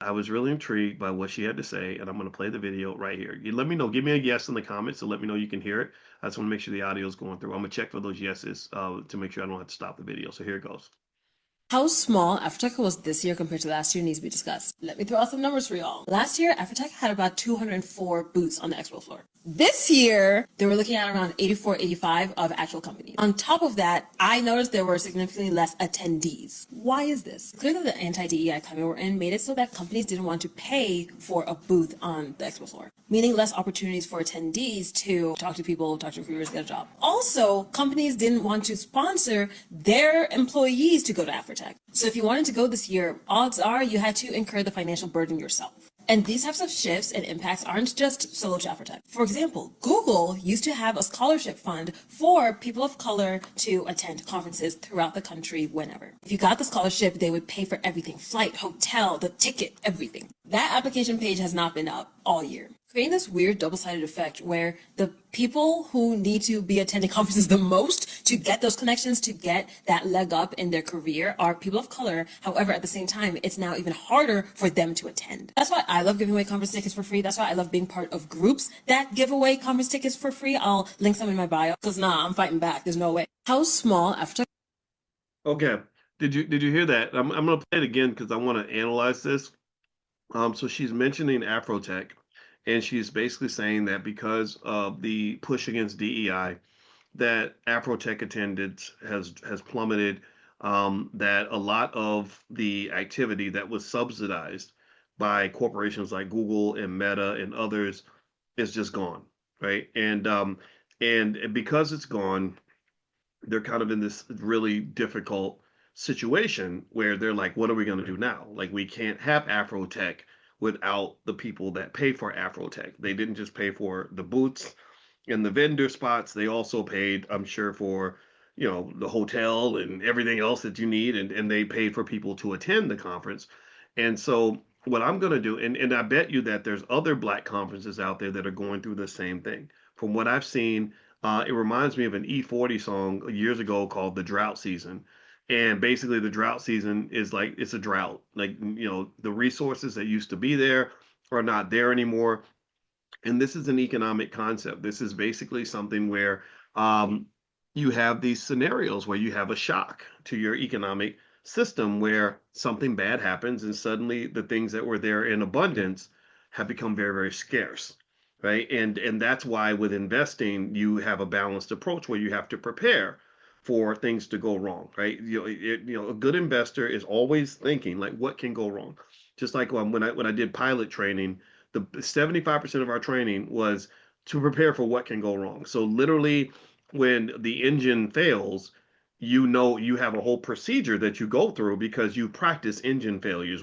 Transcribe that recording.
I was really intrigued by what she had to say, and I'm going to play the video right here. You let me know. Give me a yes in the comments to let me know you can hear it. I just want to make sure the audio is going through. I'm going to check for those yeses to make sure I don't have to stop the video. So here it goes. How small Afrotech was this year compared to last year needs to be discussed. Let me throw out some numbers for y'all. Last year, Afrotech had about 204 booths on the expo floor. This year, they were looking at around 84, 85 of actual companies. On top of that, I noticed there were significantly less attendees. Why is this? Clearly, the anti-DEI climate we're in made it so that companies didn't want to pay for a booth on the expo floor, meaning less opportunities for attendees to talk to people, talk to recruiters, get a job. Also, companies didn't want to sponsor their employees to go to Afrotech. So if you wanted to go this year, odds are you had to incur the financial burden yourself. And these types of shifts and impacts aren't just solo to Afrotech. For example, Google used to have a scholarship fund for people of color to attend conferences throughout the country whenever. If you got the scholarship, they would pay for everything, flight, hotel, the ticket, everything. That application page has not been up all year, creating this weird double-sided effect where the people who need to be attending conferences the most to get those connections, to get that leg up in their career, are people of color. However, at the same time, it's now even harder for them to attend. That's why I love giving away conference tickets for free. That's why I love being part of groups that give away conference tickets for free. I'll link some in my bio, because I'm fighting back. There's no way. How small after... Okay. Did you hear that? I'm going to play it again because I want to analyze this. So she's mentioning Afrotech, and she's basically saying that because of the push against DEI, that Afrotech attendance has plummeted. That a lot of the activity that was subsidized by corporations like Google and Meta and others is just gone, right? And because it's gone, they're kind of in this really difficult situation where they're like, what are we going to do now? Like, we can't have Afrotech without the people that pay for Afrotech. They didn't just pay for the booths and the vendor spots. They also paid, I'm sure, for the hotel and everything else that you need, and they paid for people to attend the conference. And so what I'm going to do, and I bet you that there's other Black conferences out there that are going through the same thing. From what I've seen, it reminds me of an E40 song years ago called "The Drought Season." And basically, the drought season is like it's a drought. Like, the resources that used to be there are not there anymore. And this is an economic concept. This is basically something where um, you have these scenarios where you have a shock to your economic system where something bad happens and suddenly the things that were there in abundance have become very, very scarce. Right. And that's why with investing, you have a balanced approach where you have to prepare for things to go wrong. Right. A good investor is always thinking like, what can go wrong? Just like when I did pilot training, the 75% of our training was to prepare for what can go wrong. So literally when the engine fails, you have a whole procedure that you go through because you practice engine failures.